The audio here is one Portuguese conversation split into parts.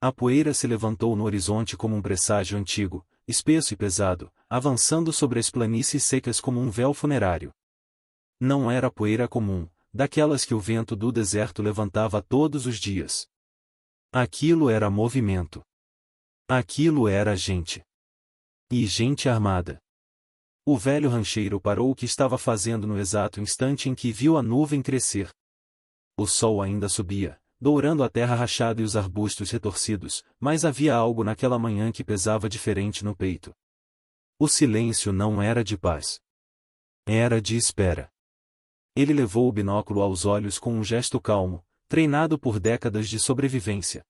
A poeira se levantou no horizonte como um presságio antigo, espesso e pesado, avançando sobre as planícies secas como um véu funerário. Não era poeira comum, daquelas que o vento do deserto levantava todos os dias. Aquilo era movimento. Aquilo era gente. E gente armada. O velho rancheiro parou o que estava fazendo no exato instante em que viu a nuvem crescer. O sol ainda subia, dourando a terra rachada e os arbustos retorcidos, mas havia algo naquela manhã que pesava diferente no peito. O silêncio não era de paz. Era de espera. Ele levou o binóculo aos olhos com um gesto calmo, treinado por décadas de sobrevivência.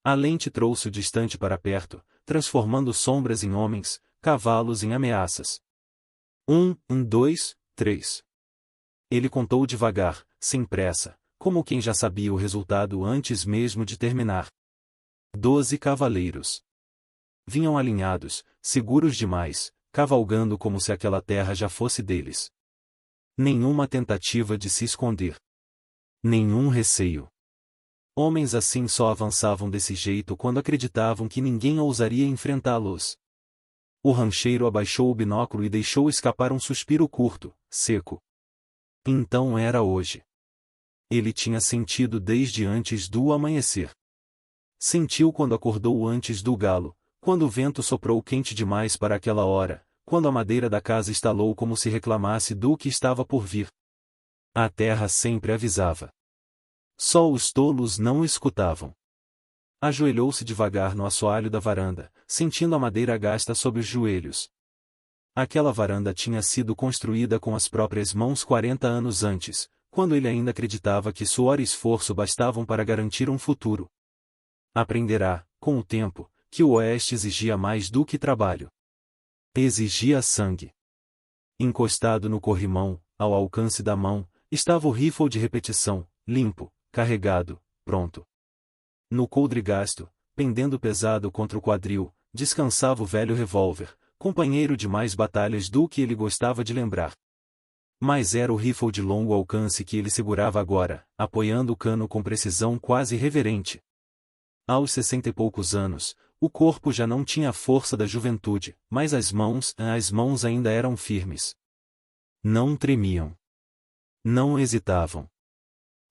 A lente trouxe o distante para perto, transformando sombras em homens, cavalos em ameaças. 2, 3. Ele contou devagar, sem pressa, como quem já sabia o resultado antes mesmo de terminar. 12 cavaleiros. Vinham alinhados, seguros demais, cavalgando como se aquela terra já fosse deles. Nenhuma tentativa de se esconder. Nenhum receio. Homens assim só avançavam desse jeito quando acreditavam que ninguém ousaria enfrentá-los. O rancheiro abaixou o binóculo e deixou escapar um suspiro curto, seco. Então era hoje. Ele tinha sentido desde antes do amanhecer. Sentiu quando acordou antes do galo, quando o vento soprou quente demais para aquela hora, quando a madeira da casa estalou como se reclamasse do que estava por vir. A terra sempre avisava. Só os tolos não escutavam. Ajoelhou-se devagar no assoalho da varanda, sentindo a madeira gasta sob os joelhos. Aquela varanda tinha sido construída com as próprias mãos 40 anos antes, quando ele ainda acreditava que suor e esforço bastavam para garantir um futuro. Aprenderá, com o tempo, que o Oeste exigia mais do que trabalho. Exigia sangue. Encostado no corrimão, ao alcance da mão, estava o rifle de repetição, limpo, carregado, pronto. No coldre gasto, pendendo pesado contra o quadril, descansava o velho revólver, companheiro de mais batalhas do que ele gostava de lembrar. Mas era o rifle de longo alcance que ele segurava agora, apoiando o cano com precisão quase reverente. Aos 60 e poucos anos, o corpo já não tinha a força da juventude, mas as mãos ainda eram firmes. Não tremiam. Não hesitavam.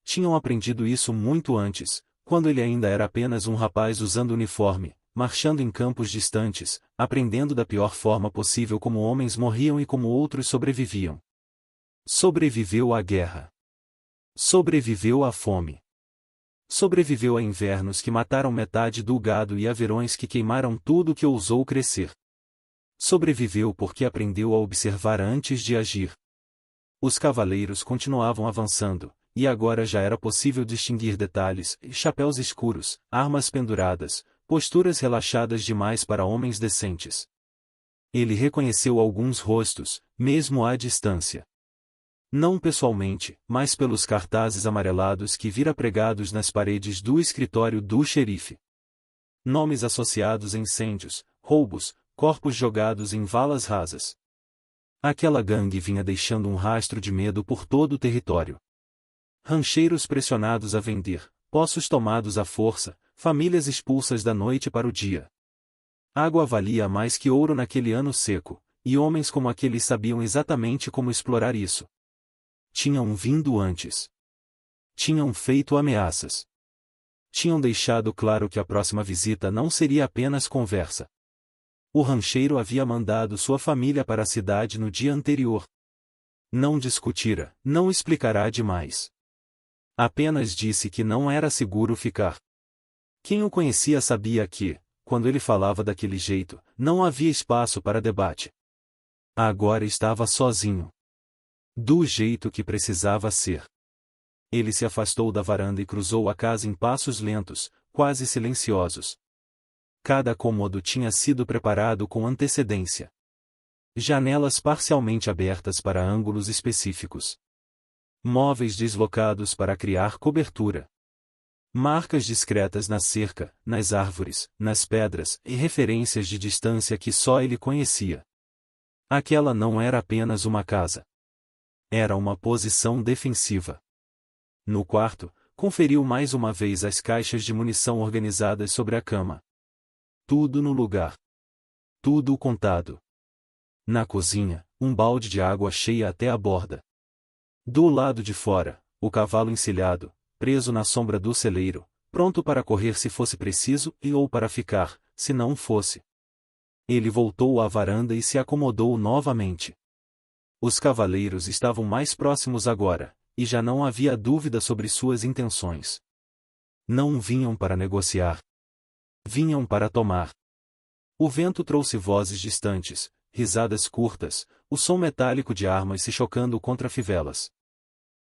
Tinham aprendido isso muito antes, quando ele ainda era apenas um rapaz usando uniforme, marchando em campos distantes, aprendendo da pior forma possível como homens morriam e como outros sobreviviam. Sobreviveu à guerra. Sobreviveu à fome. Sobreviveu a invernos que mataram metade do gado e a verões que queimaram tudo que ousou crescer. Sobreviveu porque aprendeu a observar antes de agir. Os cavaleiros continuavam avançando, e agora já era possível distinguir detalhes, chapéus escuros, armas penduradas, posturas relaxadas demais para homens decentes. Ele reconheceu alguns rostos, mesmo à distância. Não pessoalmente, mas pelos cartazes amarelados que vira pregados nas paredes do escritório do xerife. Nomes associados a incêndios, roubos, corpos jogados em valas rasas. Aquela gangue vinha deixando um rastro de medo por todo o território. Rancheiros pressionados a vender, poços tomados à força, famílias expulsas da noite para o dia. Água valia mais que ouro naquele ano seco, e homens como aqueles sabiam exatamente como explorar isso. Tinham vindo antes. Tinham feito ameaças. Tinham deixado claro que a próxima visita não seria apenas conversa. O rancheiro havia mandado sua família para a cidade no dia anterior. Não discutira, não explicará demais. Apenas disse que não era seguro ficar. Quem o conhecia sabia que, quando ele falava daquele jeito, não havia espaço para debate. Agora estava sozinho. Do jeito que precisava ser. Ele se afastou da varanda e cruzou a casa em passos lentos, quase silenciosos. Cada cômodo tinha sido preparado com antecedência. Janelas parcialmente abertas para ângulos específicos. Móveis deslocados para criar cobertura. Marcas discretas na cerca, nas árvores, nas pedras e referências de distância que só ele conhecia. Aquela não era apenas uma casa. Era uma posição defensiva. No quarto, conferiu mais uma vez as caixas de munição organizadas sobre a cama. Tudo no lugar. Tudo contado. Na cozinha, um balde de água cheia até a borda. Do lado de fora, o cavalo encilhado, preso na sombra do celeiro, pronto para correr se fosse preciso ou para ficar, se não fosse. Ele voltou à varanda e se acomodou novamente. Os cavaleiros estavam mais próximos agora, e já não havia dúvida sobre suas intenções. Não vinham para negociar. Vinham para tomar. O vento trouxe vozes distantes, risadas curtas, o som metálico de armas se chocando contra fivelas.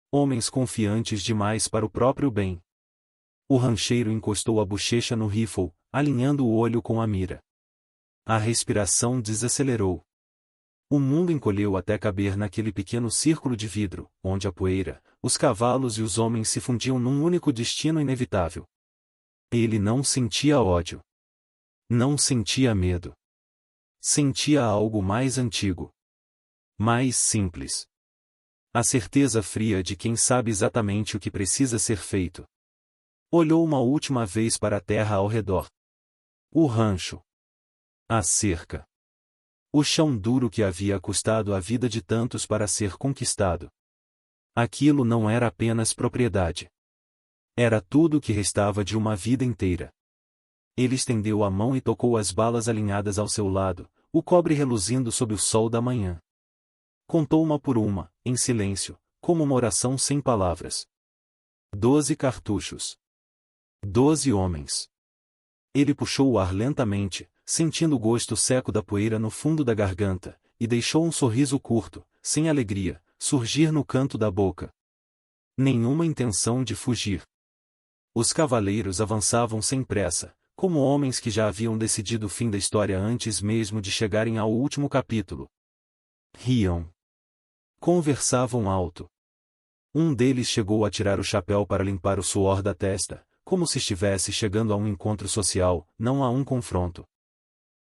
Homens confiantes demais para o próprio bem. O rancheiro encostou a bochecha no rifle, alinhando o olho com a mira. A respiração desacelerou. O mundo encolheu até caber naquele pequeno círculo de vidro, onde a poeira, os cavalos e os homens se fundiam num único destino inevitável. Ele não sentia ódio. Não sentia medo. Sentia algo mais antigo. Mais simples. A certeza fria de quem sabe exatamente o que precisa ser feito. Olhou uma última vez para a terra ao redor. O rancho. A cerca. O chão duro que havia custado a vida de tantos para ser conquistado. Aquilo não era apenas propriedade. Era tudo o que restava de uma vida inteira. Ele estendeu a mão e tocou as balas alinhadas ao seu lado, o cobre reluzindo sob o sol da manhã. Contou uma por uma, em silêncio, como uma oração sem palavras. 12 cartuchos. 12 homens. Ele puxou o ar lentamente, sentindo o gosto seco da poeira no fundo da garganta, e deixou um sorriso curto, sem alegria, surgir no canto da boca. Nenhuma intenção de fugir. Os cavaleiros avançavam sem pressa, como homens que já haviam decidido o fim da história antes mesmo de chegarem ao último capítulo. Riam. Conversavam alto. Um deles chegou a tirar o chapéu para limpar o suor da testa, como se estivesse chegando a um encontro social, não a um confronto.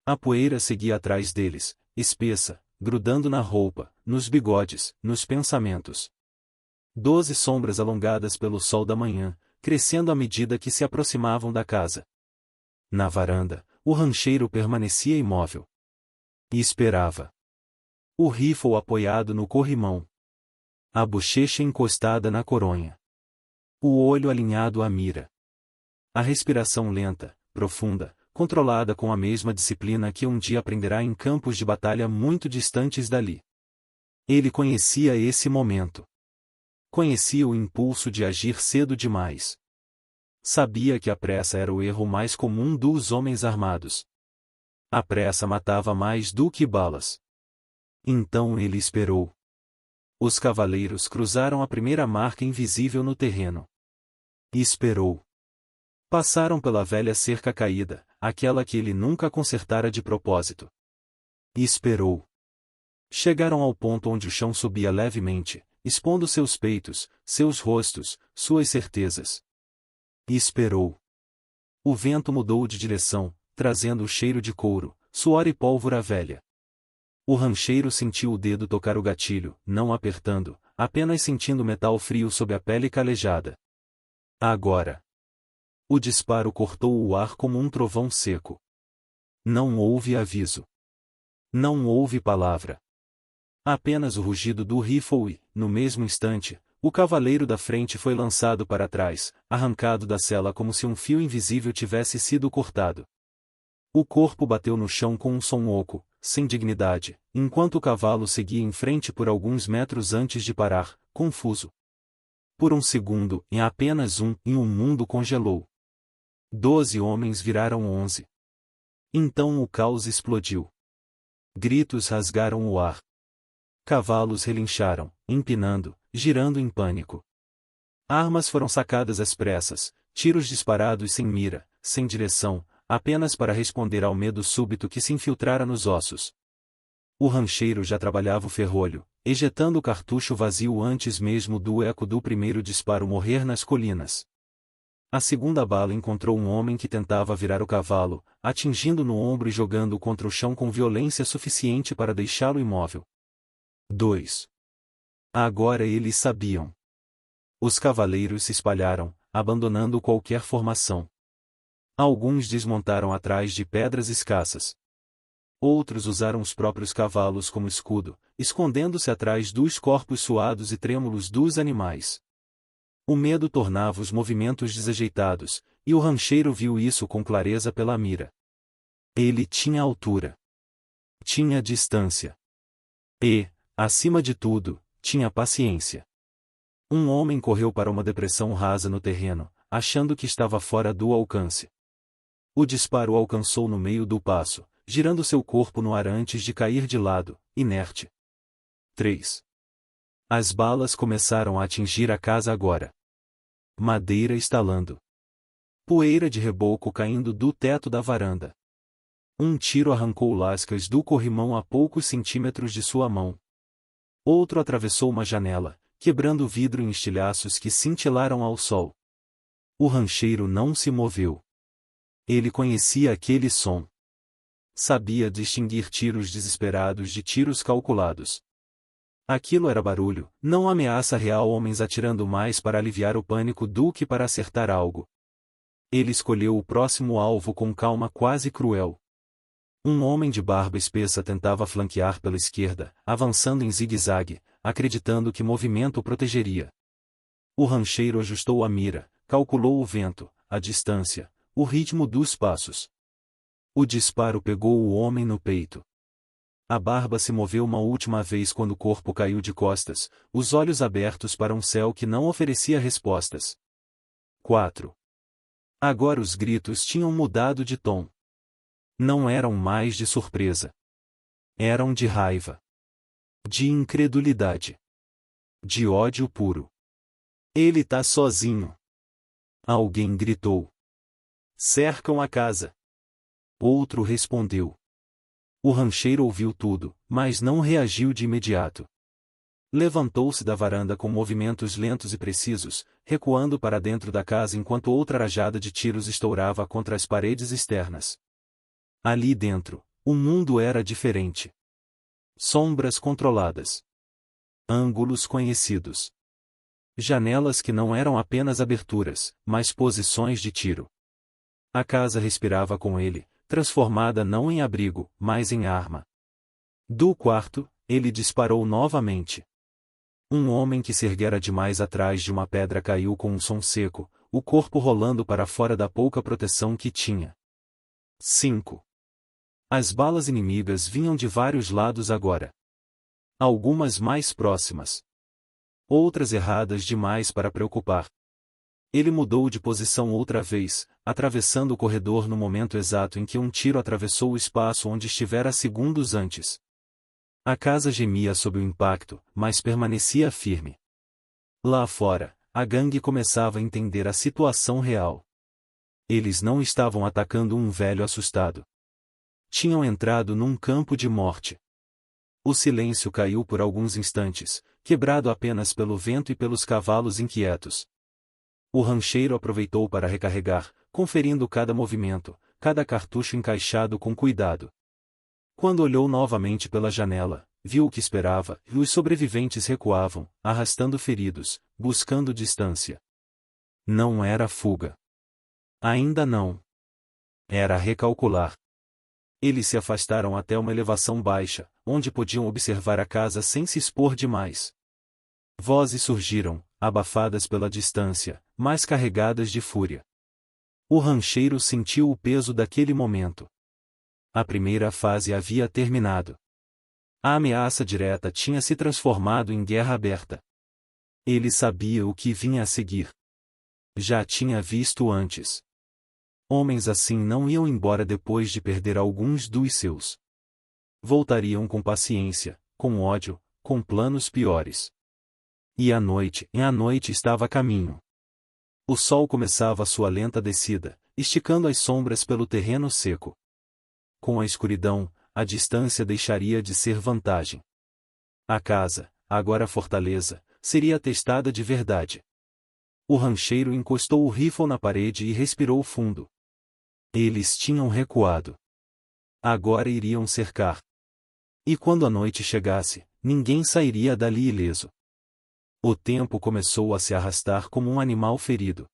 A poeira seguia atrás deles, espessa, grudando na roupa, nos bigodes, nos pensamentos. 12 sombras alongadas pelo sol da manhã, crescendo à medida que se aproximavam da casa. Na varanda, o rancheiro permanecia imóvel. E esperava. O rifle apoiado no corrimão. A bochecha encostada na coronha. O olho alinhado à mira. A respiração lenta, profunda, controlada com a mesma disciplina que um dia aprenderá em campos de batalha muito distantes dali. Ele conhecia esse momento. Conhecia o impulso de agir cedo demais. Sabia que a pressa era o erro mais comum dos homens armados. A pressa matava mais do que balas. Então ele esperou. Os cavaleiros cruzaram a primeira marca invisível no terreno. Esperou. Passaram pela velha cerca caída, aquela que ele nunca consertara de propósito. Esperou. Chegaram ao ponto onde o chão subia levemente, expondo seus peitos, seus rostos, suas certezas. Esperou. O vento mudou de direção, trazendo o cheiro de couro, suor e pólvora velha. O rancheiro sentiu o dedo tocar o gatilho, não apertando, apenas sentindo metal frio sob a pele calejada. Agora. O disparo cortou o ar como um trovão seco. Não houve aviso. Não houve palavra. Apenas o rugido do rifle e, no mesmo instante, o cavaleiro da frente foi lançado para trás, arrancado da sela como se um fio invisível tivesse sido cortado. O corpo bateu no chão com um som oco, sem dignidade, enquanto o cavalo seguia em frente por alguns metros antes de parar, confuso. Por um segundo, em apenas um mundo congelou. 12 homens viraram 11. Então o caos explodiu. Gritos rasgaram o ar. Cavalos relincharam, empinando, girando em pânico. Armas foram sacadas às pressas, tiros disparados sem mira, sem direção, apenas para responder ao medo súbito que se infiltrara nos ossos. O rancheiro já trabalhava o ferrolho, ejetando o cartucho vazio antes mesmo do eco do primeiro disparo morrer nas colinas. A segunda bala encontrou um homem que tentava virar o cavalo, atingindo no ombro e jogando-o contra o chão com violência suficiente para deixá-lo imóvel. 2. Agora eles sabiam. Os cavaleiros se espalharam, abandonando qualquer formação. Alguns desmontaram atrás de pedras escassas. Outros usaram os próprios cavalos como escudo, escondendo-se atrás dos corpos suados e trêmulos dos animais. O medo tornava os movimentos desajeitados, e o rancheiro viu isso com clareza pela mira. Ele tinha altura. Tinha distância. E, acima de tudo, tinha paciência. Um homem correu para uma depressão rasa no terreno, achando que estava fora do alcance. O disparo o alcançou no meio do passo, girando seu corpo no ar antes de cair de lado, inerte. 3. As balas começaram a atingir a casa agora. Madeira estalando. Poeira de reboco caindo do teto da varanda. Um tiro arrancou lascas do corrimão a poucos centímetros de sua mão. Outro atravessou uma janela, quebrando o vidro em estilhaços que cintilaram ao sol. O rancheiro não se moveu. Ele conhecia aquele som. Sabia distinguir tiros desesperados de tiros calculados. Aquilo era barulho, não ameaça real, homens atirando mais para aliviar o pânico do que para acertar algo. Ele escolheu o próximo alvo com calma quase cruel. Um homem de barba espessa tentava flanquear pela esquerda, avançando em zigue-zague, acreditando que movimento o protegeria. O rancheiro ajustou a mira, calculou o vento, a distância, o ritmo dos passos. O disparo pegou o homem no peito. A barba se moveu uma última vez quando o corpo caiu de costas, os olhos abertos para um céu que não oferecia respostas. 4. Agora os gritos tinham mudado de tom. Não eram mais de surpresa. Eram de raiva. De incredulidade. De ódio puro. Ele tá sozinho. Alguém gritou. Cercam a casa. Outro respondeu. O rancheiro ouviu tudo, mas não reagiu de imediato. Levantou-se da varanda com movimentos lentos e precisos, recuando para dentro da casa enquanto outra rajada de tiros estourava contra as paredes externas. Ali dentro, o mundo era diferente. Sombras controladas. Ângulos conhecidos. Janelas que não eram apenas aberturas, mas posições de tiro. A casa respirava com ele, transformada não em abrigo, mas em arma. Do quarto, ele disparou novamente. Um homem que se erguera demais atrás de uma pedra caiu com um som seco, o corpo rolando para fora da pouca proteção que tinha. 5. As balas inimigas vinham de vários lados agora. Algumas mais próximas. Outras erradas demais para preocupar. Ele mudou de posição outra vez, atravessando o corredor no momento exato em que um tiro atravessou o espaço onde estivera segundos antes. A casa gemia sob o impacto, mas permanecia firme. Lá fora, a gangue começava a entender a situação real. Eles não estavam atacando um velho assustado. Tinham entrado num campo de morte. O silêncio caiu por alguns instantes, quebrado apenas pelo vento e pelos cavalos inquietos. O rancheiro aproveitou para recarregar, conferindo cada movimento, cada cartucho encaixado com cuidado. Quando olhou novamente pela janela, viu o que esperava, e os sobreviventes recuavam, arrastando feridos, buscando distância. Não era fuga. Ainda não. Era recalcular. Eles se afastaram até uma elevação baixa, onde podiam observar a casa sem se expor demais. Vozes surgiram, abafadas pela distância, mas carregadas de fúria. O rancheiro sentiu o peso daquele momento. A primeira fase havia terminado. A ameaça direta tinha se transformado em guerra aberta. Ele sabia o que vinha a seguir. Já tinha visto antes. Homens assim não iam embora depois de perder alguns dos seus. Voltariam com paciência, com ódio, com planos piores. E a noite estava a caminho. O sol começava sua lenta descida, esticando as sombras pelo terreno seco. Com a escuridão, a distância deixaria de ser vantagem. A casa, agora fortaleza, seria testada de verdade. O rancheiro encostou o rifle na parede e respirou fundo. Eles tinham recuado. Agora iriam cercar. E quando a noite chegasse, ninguém sairia dali ileso. O tempo começou a se arrastar como um animal ferido.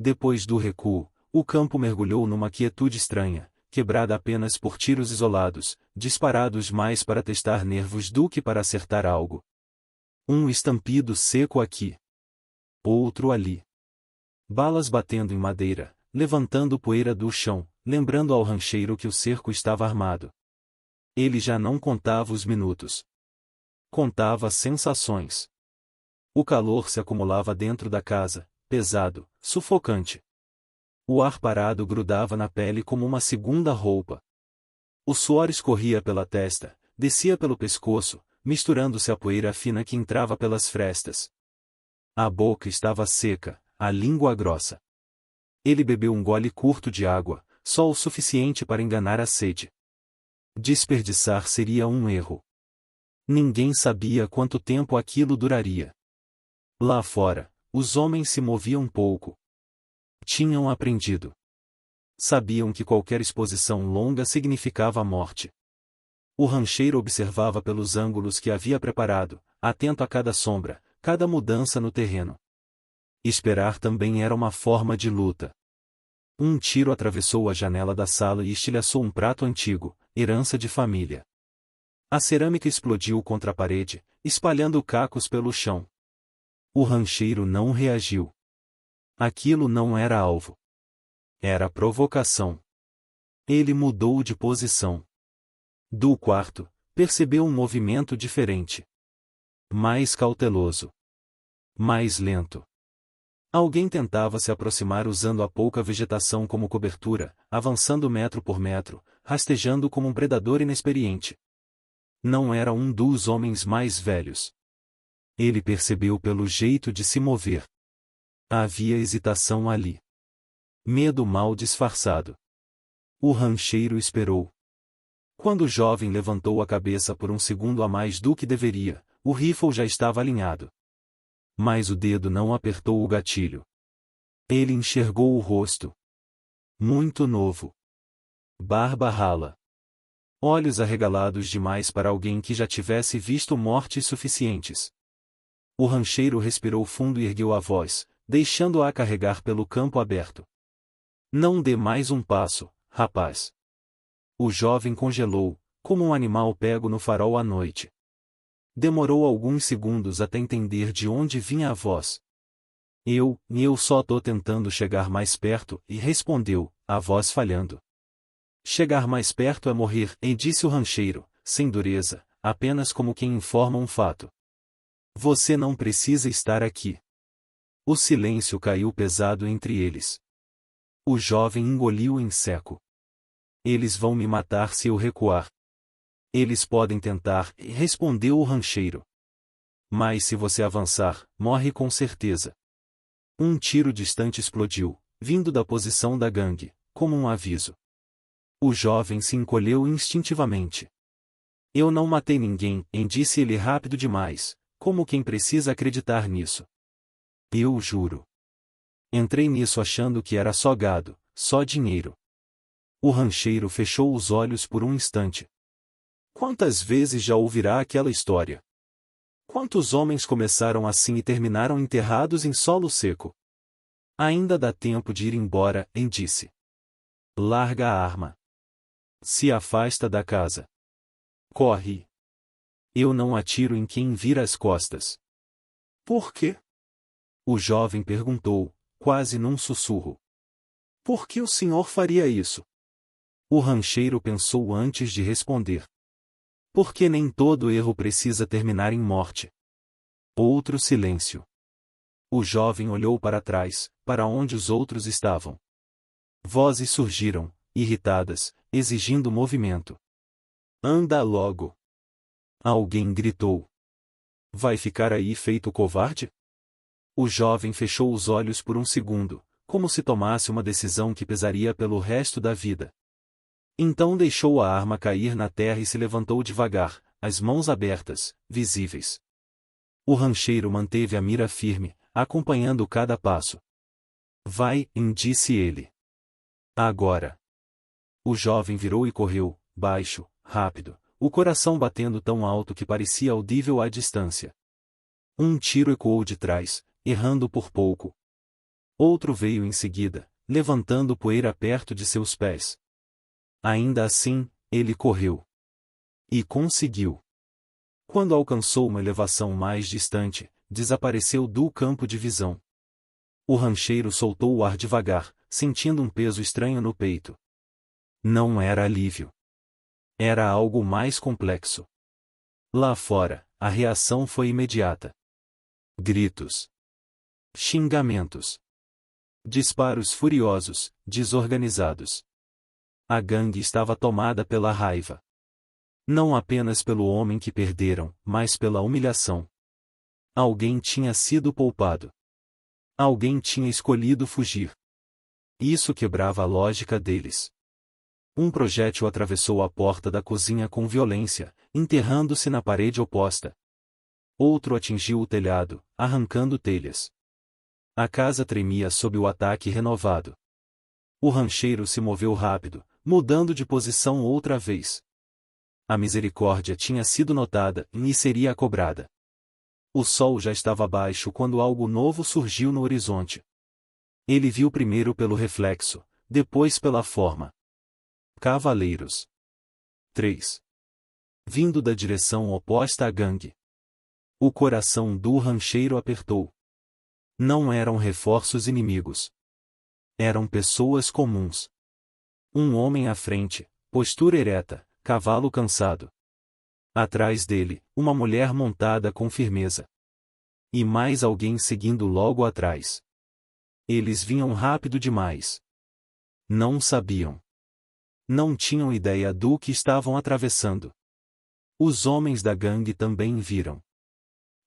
Depois do recuo, o campo mergulhou numa quietude estranha, quebrada apenas por tiros isolados, disparados mais para testar nervos do que para acertar algo. Um estampido seco aqui. Outro ali. Balas batendo em madeira, levantando poeira do chão, lembrando ao rancheiro que o cerco estava armado. Ele já não contava os minutos. Contava as sensações. O calor se acumulava dentro da casa, pesado, sufocante. O ar parado grudava na pele como uma segunda roupa. O suor escorria pela testa, descia pelo pescoço, misturando-se à poeira fina que entrava pelas frestas. A boca estava seca, a língua grossa. Ele bebeu um gole curto de água, só o suficiente para enganar a sede. Desperdiçar seria um erro. Ninguém sabia quanto tempo aquilo duraria. Lá fora, os homens se moviam pouco. Tinham aprendido. Sabiam que qualquer exposição longa significava a morte. O rancheiro observava pelos ângulos que havia preparado, atento a cada sombra, cada mudança no terreno. Esperar também era uma forma de luta. Um tiro atravessou a janela da sala e estilhaçou um prato antigo, herança de família. A cerâmica explodiu contra a parede, espalhando cacos pelo chão. O rancheiro não reagiu. Aquilo não era alvo. Era provocação. Ele mudou de posição. Do quarto, percebeu um movimento diferente. Mais cauteloso. Mais lento. Alguém tentava se aproximar usando a pouca vegetação como cobertura, avançando metro por metro, rastejando como um predador inexperiente. Não era um dos homens mais velhos. Ele percebeu pelo jeito de se mover. Havia hesitação ali. Medo mal disfarçado. O rancheiro esperou. Quando o jovem levantou a cabeça por um segundo a mais do que deveria, o rifle já estava alinhado. Mas o dedo não apertou o gatilho. Ele enxergou o rosto. Muito novo. Barba rala. Olhos arregalados demais para alguém que já tivesse visto mortes suficientes. O rancheiro respirou fundo e ergueu a voz, deixando-a carregar pelo campo aberto. Não dê mais um passo, rapaz. O jovem congelou, como um animal pego no farol à noite. Demorou alguns segundos até entender de onde vinha a voz. Eu só tô tentando chegar mais perto, e respondeu, a voz falhando. Chegar mais perto é morrer, e disse o rancheiro, sem dureza, apenas como quem informa um fato. Você não precisa estar aqui. O silêncio caiu pesado entre eles. O jovem engoliu em seco. Eles vão me matar se eu recuar. Eles podem tentar, respondeu o rancheiro. Mas se você avançar, morre com certeza. Um tiro distante explodiu, vindo da posição da gangue, como um aviso. O jovem se encolheu instintivamente. Eu não matei ninguém, disse ele rápido demais, como quem precisa acreditar nisso. Eu juro. Entrei nisso achando que era só gado, só dinheiro. O rancheiro fechou os olhos por um instante. Quantas vezes já ouvirá aquela história? Quantos homens começaram assim e terminaram enterrados em solo seco? Ainda dá tempo de ir embora, disse. Larga a arma. Se afasta da casa. Corre. Eu não atiro em quem vira as costas. Por quê? O jovem perguntou, quase num sussurro. Por que o senhor faria isso? O rancheiro pensou antes de responder. Porque nem todo erro precisa terminar em morte. Outro silêncio. O jovem olhou para trás, para onde os outros estavam. Vozes surgiram, irritadas, exigindo movimento. Anda logo. Alguém gritou. Vai ficar aí feito covarde? O jovem fechou os olhos por um segundo, como se tomasse uma decisão que pesaria pelo resto da vida. Então deixou a arma cair na terra e se levantou devagar, as mãos abertas, visíveis. O rancheiro manteve a mira firme, acompanhando cada passo. Vai, disse ele. Agora. O jovem virou e correu, baixo, rápido, o coração batendo tão alto que parecia audível à distância. Um tiro ecoou de trás, errando por pouco. Outro veio em seguida, levantando poeira perto de seus pés. Ainda assim, ele correu. E conseguiu. Quando alcançou uma elevação mais distante, desapareceu do campo de visão. O rancheiro soltou o ar devagar, sentindo um peso estranho no peito. Não era alívio. Era algo mais complexo. Lá fora, a reação foi imediata. Gritos. Xingamentos. Disparos furiosos, desorganizados. A gangue estava tomada pela raiva. Não apenas pelo homem que perderam, mas pela humilhação. Alguém tinha sido poupado. Alguém tinha escolhido fugir. Isso quebrava a lógica deles. Um projétil atravessou a porta da cozinha com violência, enterrando-se na parede oposta. Outro atingiu o telhado, arrancando telhas. A casa tremia sob o ataque renovado. O rancheiro se moveu rápido, mudando de posição outra vez. A misericórdia tinha sido notada e seria cobrada. O sol já estava baixo quando algo novo surgiu no horizonte. Ele viu primeiro pelo reflexo, depois pela forma. Cavaleiros. 3. Vindo da direção oposta à gangue. O coração do rancheiro apertou. Não eram reforços inimigos. Eram pessoas comuns. Um homem à frente, postura ereta, cavalo cansado. Atrás dele, uma mulher montada com firmeza. E mais alguém seguindo logo atrás. Eles vinham rápido demais. Não sabiam. Não tinham ideia do que estavam atravessando. Os homens da gangue também viram.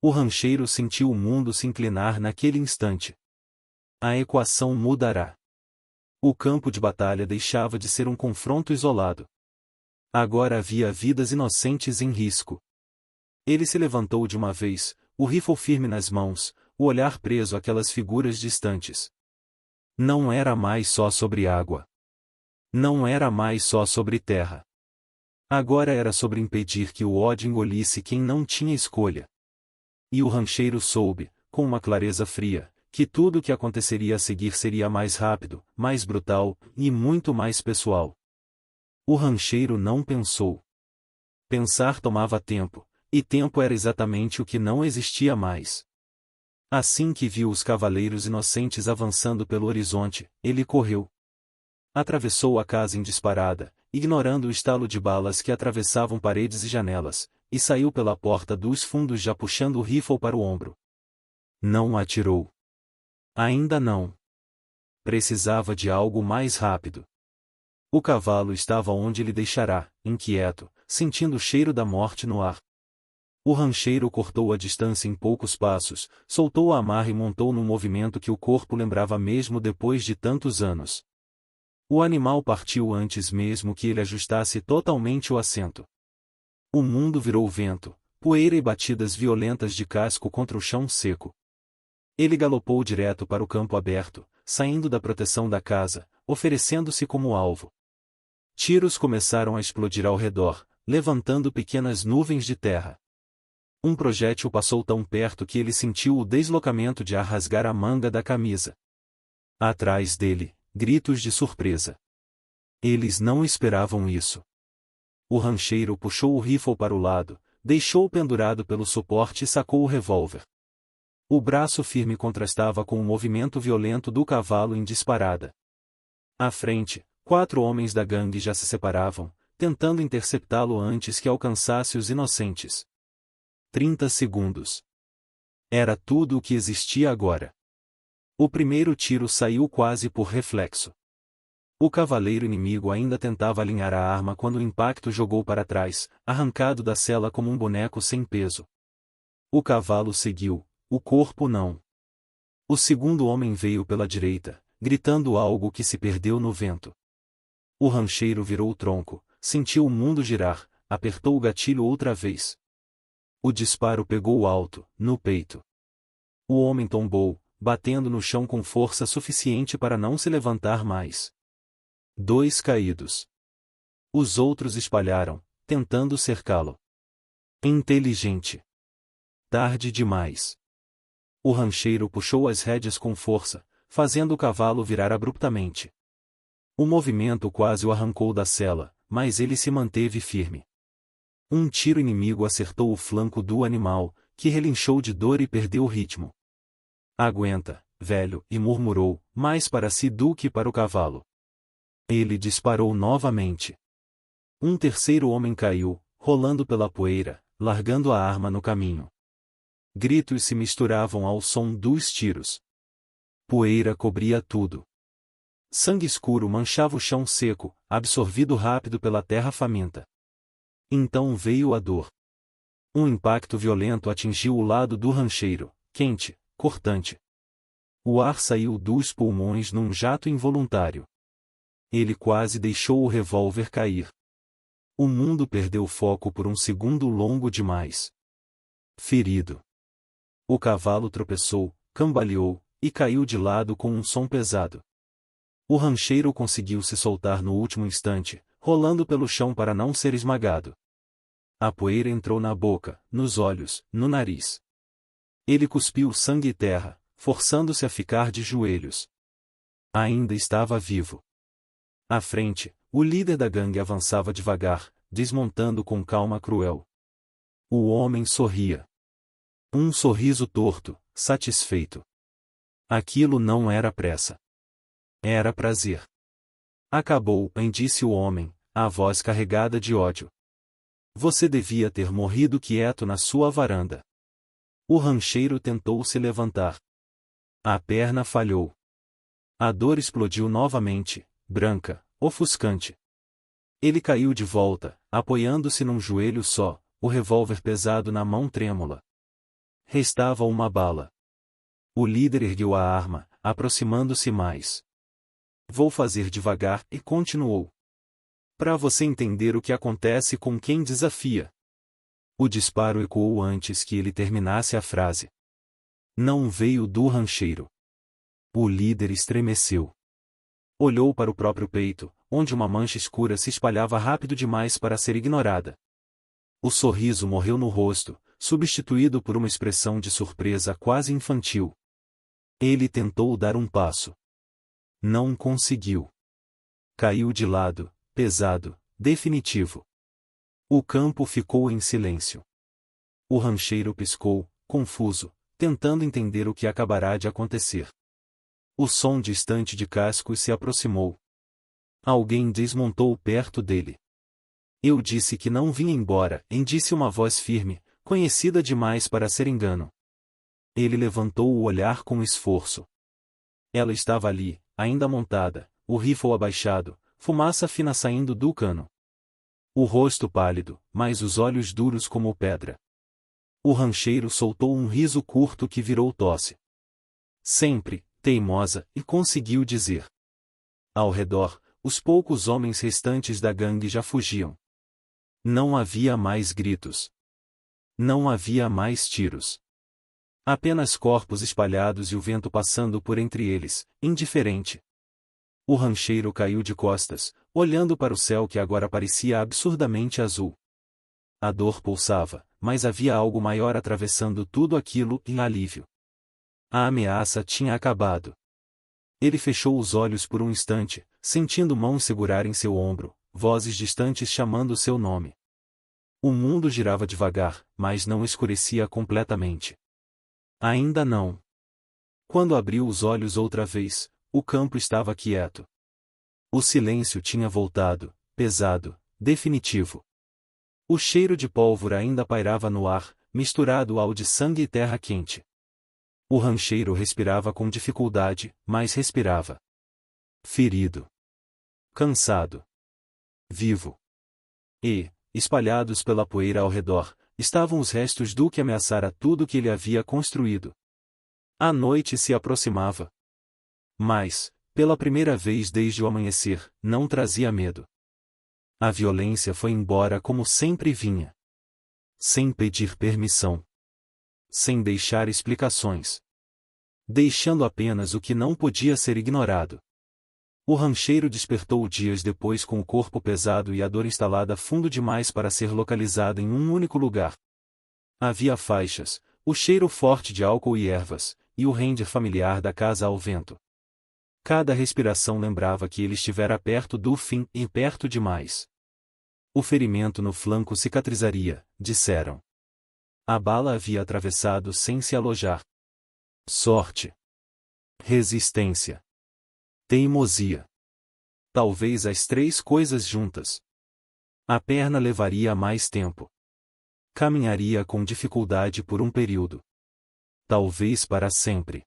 O rancheiro sentiu o mundo se inclinar naquele instante. A equação mudará. O campo de batalha deixava de ser um confronto isolado. Agora havia vidas inocentes em risco. Ele se levantou de uma vez, o rifle firme nas mãos, o olhar preso àquelas figuras distantes. Não era mais só sobre água. Não era mais só sobre terra. Agora era sobre impedir que o ódio engolisse quem não tinha escolha. E o rancheiro soube, com uma clareza fria, que tudo o que aconteceria a seguir seria mais rápido, mais brutal, e muito mais pessoal. O rancheiro não pensou. Pensar tomava tempo, e tempo era exatamente o que não existia mais. Assim que viu os cavaleiros inocentes avançando pelo horizonte, ele correu. Atravessou a casa em disparada, ignorando o estalo de balas que atravessavam paredes e janelas, e saiu pela porta dos fundos já puxando o rifle para o ombro. Não atirou. Ainda não. Precisava de algo mais rápido. O cavalo estava onde ele deixará, inquieto, sentindo o cheiro da morte no ar. O rancheiro cortou a distância em poucos passos, soltou a amarra e montou num movimento que o corpo lembrava mesmo depois de tantos anos. O animal partiu antes mesmo que ele ajustasse totalmente o assento. O mundo virou vento, poeira e batidas violentas de casco contra o chão seco. Ele galopou direto para o campo aberto, saindo da proteção da casa, oferecendo-se como alvo. Tiros começaram a explodir ao redor, levantando pequenas nuvens de terra. Um projétil passou tão perto que ele sentiu o deslocamento de ar rasgar a manga da camisa. Atrás dele, gritos de surpresa. Eles não esperavam isso. O rancheiro puxou o rifle para o lado, deixou-o pendurado pelo suporte e sacou o revólver. O braço firme contrastava com o movimento violento do cavalo em disparada. À frente, 4 homens da gangue já se separavam, tentando interceptá-lo antes que alcançasse os inocentes. 30 segundos. Era tudo o que existia agora. O primeiro tiro saiu quase por reflexo. O cavaleiro inimigo ainda tentava alinhar a arma quando o impacto jogou para trás, arrancado da sela como um boneco sem peso. O cavalo seguiu, o corpo não. O segundo homem veio pela direita, gritando algo que se perdeu no vento. O rancheiro virou o tronco, sentiu o mundo girar, apertou o gatilho outra vez. O disparo pegou alto, no peito. O homem tombou, batendo no chão com força suficiente para não se levantar mais. 2 caídos. Os outros espalharam, tentando cercá-lo. Inteligente. Tarde demais. O rancheiro puxou as rédeas com força, fazendo o cavalo virar abruptamente. O movimento quase o arrancou da sela, mas ele se manteve firme. Um tiro inimigo acertou o flanco do animal, que relinchou de dor e perdeu o ritmo. "Aguenta, velho", e murmurou, mais para si do que para o cavalo. Ele disparou novamente. Um terceiro homem caiu, rolando pela poeira, largando a arma no caminho. Gritos se misturavam ao som dos tiros. Poeira cobria tudo. Sangue escuro manchava o chão seco, absorvido rápido pela terra faminta. Então veio a dor. Um impacto violento atingiu o lado do rancheiro, quente, cortante. O ar saiu dos pulmões num jato involuntário. Ele quase deixou o revólver cair. O mundo perdeu foco por um segundo longo demais. Ferido. O cavalo tropeçou, cambaleou, e caiu de lado com um som pesado. O rancheiro conseguiu se soltar no último instante, rolando pelo chão para não ser esmagado. A poeira entrou na boca, nos olhos, no nariz. Ele cuspiu sangue e terra, forçando-se a ficar de joelhos. Ainda estava vivo. À frente, o líder da gangue avançava devagar, desmontando com calma cruel. O homem sorria. Um sorriso torto, satisfeito. Aquilo não era pressa. Era prazer. "Acabou", disse o homem, a voz carregada de ódio. "Você devia ter morrido quieto na sua varanda." O rancheiro tentou se levantar. A perna falhou. A dor explodiu novamente, branca, ofuscante. Ele caiu de volta, apoiando-se num joelho só, o revólver pesado na mão trêmula. Restava uma bala. O líder ergueu a arma, aproximando-se mais. "Vou fazer devagar", e continuou. "Para você entender o que acontece com quem desafia." O disparo ecoou antes que ele terminasse a frase. Não veio do rancheiro. O líder estremeceu. Olhou para o próprio peito, onde uma mancha escura se espalhava rápido demais para ser ignorada. O sorriso morreu no rosto, substituído por uma expressão de surpresa quase infantil. Ele tentou dar um passo. Não conseguiu. Caiu de lado, pesado, definitivo. O campo ficou em silêncio. O rancheiro piscou, confuso, tentando entender o que acabará de acontecer. O som distante de cascos se aproximou. Alguém desmontou perto dele. "Eu disse que não vinha embora", disse uma voz firme, conhecida demais para ser engano. Ele levantou o olhar com esforço. Ela estava ali, ainda montada, o rifle abaixado, fumaça fina saindo do cano. O rosto pálido, mas os olhos duros como pedra. O rancheiro soltou um riso curto que virou tosse. Sempre, teimosa, e conseguiu dizer. Ao redor, os poucos homens restantes da gangue já fugiam. Não havia mais gritos. Não havia mais tiros. Apenas corpos espalhados e o vento passando por entre eles, indiferente. O rancheiro caiu de costas, olhando para o céu que agora parecia absurdamente azul. A dor pulsava, mas havia algo maior atravessando tudo aquilo e alívio. A ameaça tinha acabado. Ele fechou os olhos por um instante, sentindo mãos segurarem seu ombro, vozes distantes chamando seu nome. O mundo girava devagar, mas não escurecia completamente. Ainda não. Quando abriu os olhos outra vez, o campo estava quieto. O silêncio tinha voltado, pesado, definitivo. O cheiro de pólvora ainda pairava no ar, misturado ao de sangue e terra quente. O rancheiro respirava com dificuldade, mas respirava. Ferido. Cansado. Vivo. E, espalhados pela poeira ao redor, estavam os restos do que ameaçara tudo que ele havia construído. A noite se aproximava. Mas, pela primeira vez desde o amanhecer, não trazia medo. A violência foi embora como sempre vinha. Sem pedir permissão. Sem deixar explicações. Deixando apenas o que não podia ser ignorado. O rancheiro despertou dias depois com o corpo pesado e a dor instalada fundo demais para ser localizada em um único lugar. Havia faixas, o cheiro forte de álcool e ervas, e o render familiar da casa ao vento. Cada respiração lembrava que ele estivera perto do fim e perto demais. O ferimento no flanco cicatrizaria, disseram. A bala havia atravessado sem se alojar. Sorte. Resistência. Teimosia. Talvez as três coisas juntas. A perna levaria mais tempo. Caminharia com dificuldade por um período. Talvez para sempre.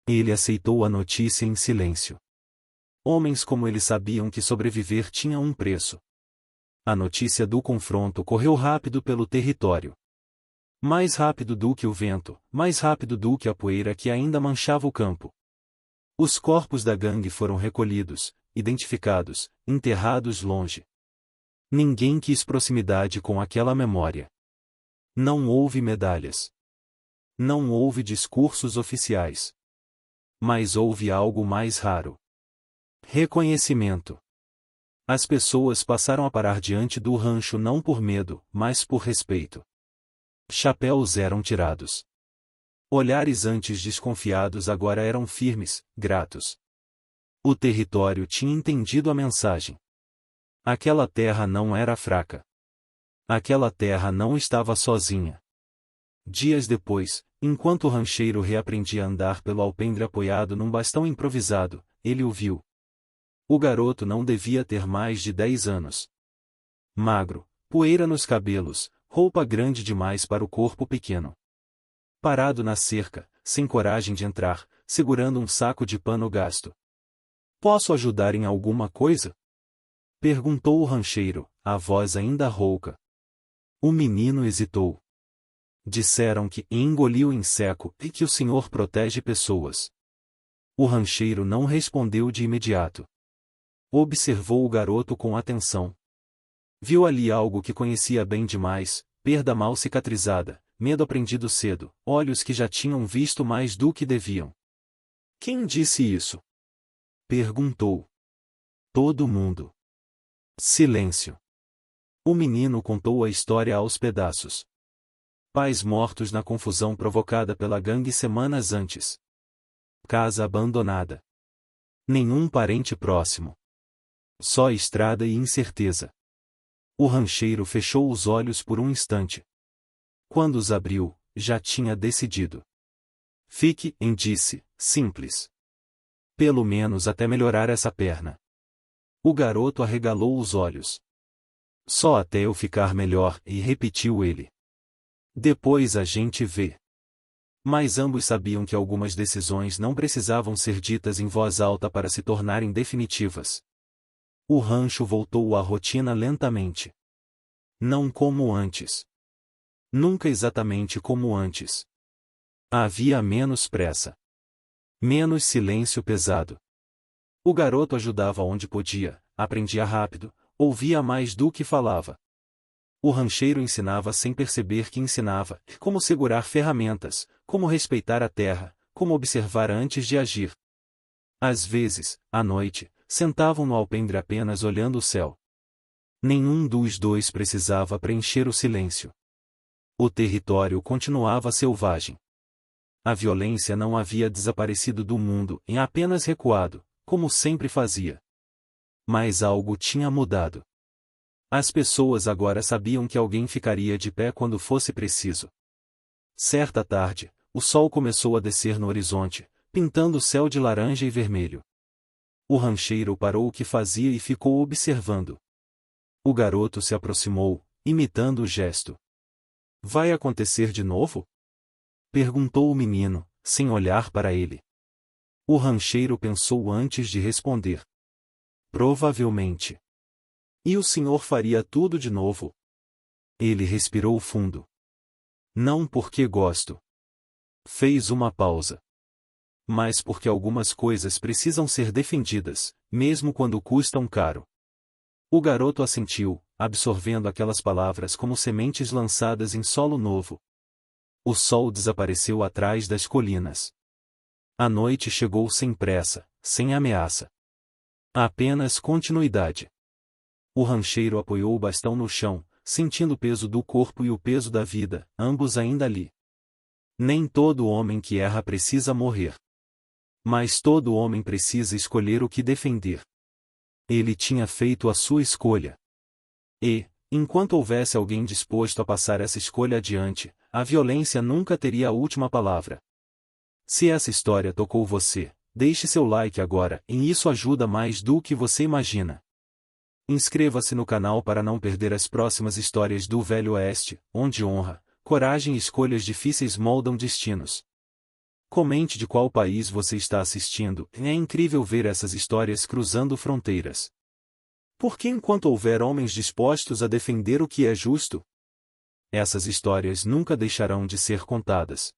Ele aceitou a notícia em silêncio. Homens como ele sabiam que sobreviver tinha um preço. A notícia do confronto correu rápido pelo território. Mais rápido do que o vento, mais rápido do que a poeira que ainda manchava o campo. Os corpos da gangue foram recolhidos, identificados, enterrados longe. Ninguém quis proximidade com aquela memória. Não houve medalhas. Não houve discursos oficiais. Mas houve algo mais raro. Reconhecimento. As pessoas passaram a parar diante do rancho não por medo, mas por respeito. Chapéus eram tirados. Olhares antes desconfiados agora eram firmes, gratos. O território tinha entendido a mensagem. Aquela terra não era fraca. Aquela terra não estava sozinha. Dias depois, enquanto o rancheiro reaprendia a andar pelo alpendre apoiado num bastão improvisado, ele o viu. O garoto não devia ter mais de 10 anos. Magro, poeira nos cabelos, roupa grande demais para o corpo pequeno. Parado na cerca, sem coragem de entrar, segurando um saco de pano gasto. Posso ajudar em alguma coisa? Perguntou o rancheiro, a voz ainda rouca. O menino hesitou. Disseram que engoliu em seco e que o senhor protege pessoas. O rancheiro não respondeu de imediato. Observou o garoto com atenção. Viu ali algo que conhecia bem demais, perda mal cicatrizada, medo aprendido cedo, olhos que já tinham visto mais do que deviam. Quem disse isso? Perguntou. Todo mundo. Silêncio. O menino contou a história aos pedaços. Pais mortos na confusão provocada pela gangue semanas antes. Casa abandonada. Nenhum parente próximo. Só estrada e incerteza. O rancheiro fechou os olhos por um instante. Quando os abriu, já tinha decidido. Fique em, disse, simples. Pelo menos até melhorar essa perna. O garoto arregalou os olhos. Só até eu ficar melhor, e repetiu ele. Depois a gente vê. Mas ambos sabiam que algumas decisões não precisavam ser ditas em voz alta para se tornarem definitivas. O rancho voltou à rotina lentamente. Não como antes. Nunca exatamente como antes. Havia menos pressa. Menos silêncio pesado. O garoto ajudava onde podia, aprendia rápido, ouvia mais do que falava. O rancheiro ensinava sem perceber que ensinava, como segurar ferramentas, como respeitar a terra, como observar antes de agir. Às vezes, à noite, sentavam no alpendre apenas olhando o céu. Nenhum dos dois precisava preencher o silêncio. O território continuava selvagem. A violência não havia desaparecido do mundo e apenas recuado, como sempre fazia. Mas algo tinha mudado. As pessoas agora sabiam que alguém ficaria de pé quando fosse preciso. Certa tarde, o sol começou a descer no horizonte, pintando o céu de laranja e vermelho. O rancheiro parou o que fazia e ficou observando. O garoto se aproximou, imitando o gesto. Vai acontecer de novo? Perguntou o menino, sem olhar para ele. O rancheiro pensou antes de responder. Provavelmente. E o senhor faria tudo de novo? Ele respirou fundo. Não porque gosto. Fez uma pausa. Mas porque algumas coisas precisam ser defendidas, mesmo quando custam caro. O garoto assentiu, absorvendo aquelas palavras como sementes lançadas em solo novo. O sol desapareceu atrás das colinas. A noite chegou sem pressa, sem ameaça. Apenas continuidade. O rancheiro apoiou o bastão no chão, sentindo o peso do corpo e o peso da vida, ambos ainda ali. Nem todo homem que erra precisa morrer. Mas todo homem precisa escolher o que defender. Ele tinha feito a sua escolha. E, enquanto houvesse alguém disposto a passar essa escolha adiante, a violência nunca teria a última palavra. Se essa história tocou você, deixe seu like agora, e isso ajuda mais do que você imagina. Inscreva-se no canal para não perder as próximas histórias do Velho Oeste, onde honra, coragem e escolhas difíceis moldam destinos. Comente de qual país você está assistindo, é incrível ver essas histórias cruzando fronteiras. Porque enquanto houver homens dispostos a defender o que é justo, essas histórias nunca deixarão de ser contadas.